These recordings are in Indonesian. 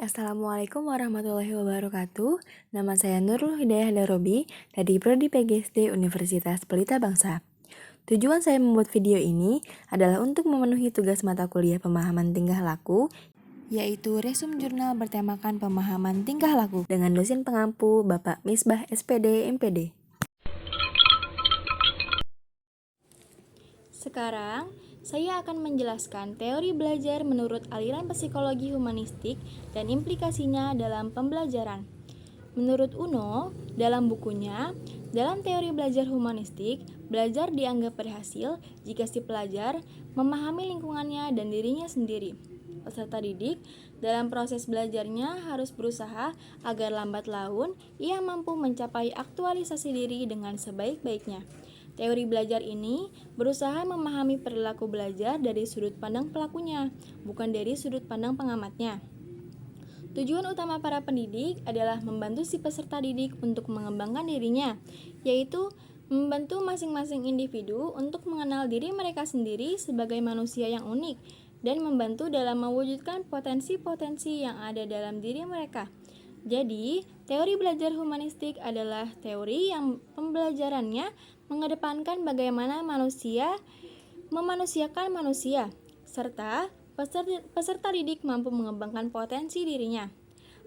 Assalamualaikum warahmatullahi wabarakatuh. Nama saya Nurul Hidayah Darobi dari Prodi PGSD Universitas Pelita Bangsa. Tujuan saya membuat video ini adalah untuk memenuhi tugas mata kuliah pemahaman tingkah laku, yaitu resum jurnal bertemakan pemahaman tingkah laku dengan dosen pengampu Bapak Misbah SPD MPD. Sekarang, saya akan menjelaskan teori belajar menurut aliran psikologi humanistik dan implikasinya dalam pembelajaran. Menurut Uno, dalam bukunya, dalam teori belajar humanistik, belajar dianggap berhasil jika si pelajar memahami lingkungannya dan dirinya sendiri. Peserta didik dalam proses belajarnya harus berusaha agar lambat laun ia mampu mencapai aktualisasi diri dengan sebaik-baiknya. Teori belajar ini berusaha memahami perilaku belajar dari sudut pandang pelakunya, bukan dari sudut pandang pengamatnya. Tujuan utama para pendidik adalah membantu si peserta didik untuk mengembangkan dirinya, yaitu membantu masing-masing individu untuk mengenal diri mereka sendiri sebagai manusia yang unik dan membantu dalam mewujudkan potensi-potensi yang ada dalam diri mereka. Jadi, teori belajar humanistik adalah teori yang pembelajarannya mengedepankan bagaimana manusia memanusiakan manusia, serta peserta didik mampu mengembangkan potensi dirinya.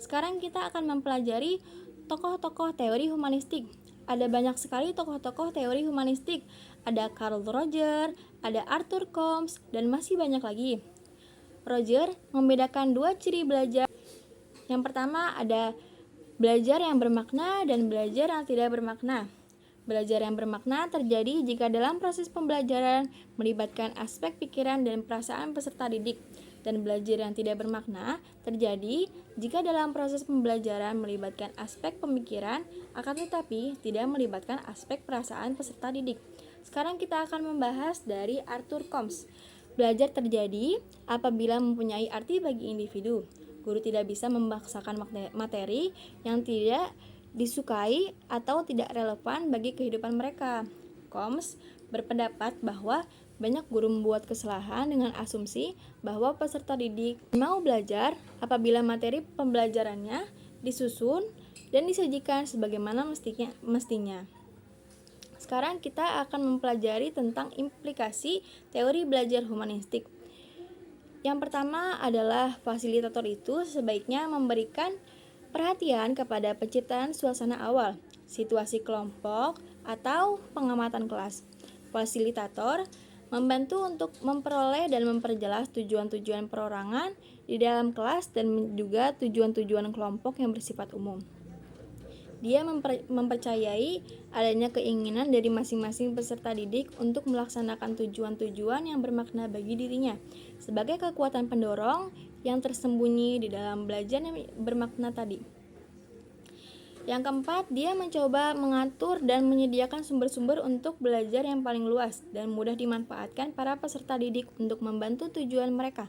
Sekarang kita akan mempelajari tokoh-tokoh teori humanistik. Ada banyak sekali tokoh-tokoh teori humanistik. Ada Carl Roger, ada Arthur Combs, dan masih banyak lagi. Roger membedakan dua ciri belajar. Yang pertama ada belajar yang bermakna dan belajar yang tidak bermakna. Belajar yang bermakna terjadi jika dalam proses pembelajaran melibatkan aspek pikiran dan perasaan peserta didik. Dan belajar yang tidak bermakna terjadi jika dalam proses pembelajaran melibatkan aspek pemikiran, akan tetapi tidak melibatkan aspek perasaan peserta didik. Sekarang kita akan membahas dari Arthur Combs. Belajar terjadi apabila mempunyai arti bagi individu. Guru tidak bisa memaksakan materi yang tidak disukai atau tidak relevan bagi kehidupan mereka. Combs berpendapat bahwa banyak guru membuat kesalahan dengan asumsi bahwa peserta didik mau belajar apabila materi pembelajarannya disusun dan disajikan sebagaimana mestinya. Sekarang kita akan mempelajari tentang implikasi teori belajar humanistik. Yang pertama adalah fasilitator itu sebaiknya memberikan perhatian kepada penciptaan suasana awal, situasi kelompok, atau pengamatan kelas. Fasilitator membantu untuk memperoleh dan memperjelas tujuan-tujuan perorangan di dalam kelas dan juga tujuan-tujuan kelompok yang bersifat umum. Dia mempercayai adanya keinginan dari masing-masing peserta didik untuk melaksanakan tujuan-tujuan yang bermakna bagi dirinya sebagai kekuatan pendorong yang tersembunyi di dalam belajar yang bermakna tadi. Yang keempat, dia mencoba mengatur dan menyediakan sumber-sumber untuk belajar yang paling luas dan mudah dimanfaatkan para peserta didik untuk membantu tujuan mereka.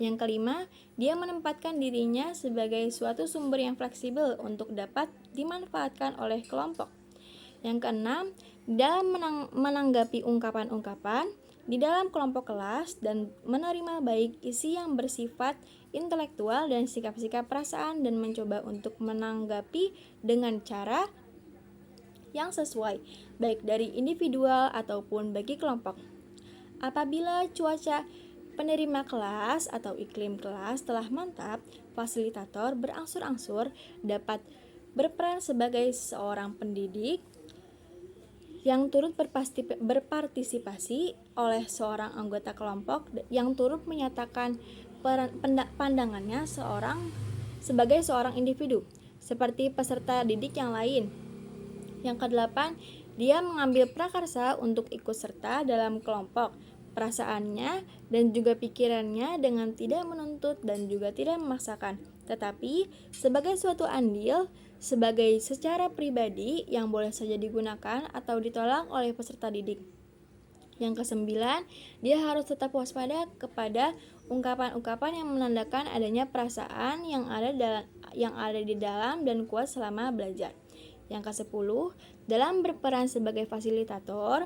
Yang kelima, dia menempatkan dirinya sebagai suatu sumber yang fleksibel untuk dapat dimanfaatkan oleh kelompok. Yang keenam, dalam menanggapi ungkapan-ungkapan di dalam kelompok kelas dan menerima baik isi yang bersifat intelektual dan sikap-sikap perasaan dan mencoba untuk menanggapi dengan cara yang sesuai, baik dari individual ataupun bagi kelompok. Apabila cuaca penerima kelas atau iklim kelas telah mantap, fasilitator berangsur-angsur dapat berperan sebagai seorang pendidik yang turut berpartisipasi oleh seorang anggota kelompok yang turut menyatakan pandangannya sebagai seorang individu, seperti peserta didik yang lain. Yang kedelapan, dia mengambil prakarsa untuk ikut serta dalam kelompok. Perasaannya dan juga pikirannya dengan tidak menuntut dan juga tidak memaksakan, tetapi sebagai suatu andil, sebagai secara pribadi yang boleh saja digunakan atau ditolak oleh peserta didik. Yang kesembilan, dia harus tetap waspada kepada ungkapan-ungkapan yang menandakan adanya perasaan yang ada di dalam dan kuat selama belajar. Yang kesepuluh, dalam berperan sebagai fasilitator,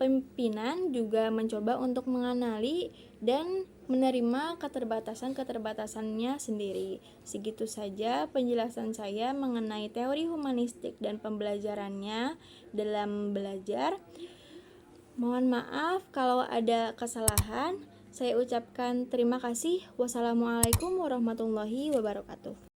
Pimpinan juga mencoba untuk mengenali dan menerima keterbatasan-keterbatasannya sendiri. Segitu saja penjelasan saya mengenai teori humanistik dan pembelajarannya dalam belajar. Mohon maaf kalau ada kesalahan. Saya ucapkan terima kasih. Wassalamualaikum warahmatullahi wabarakatuh.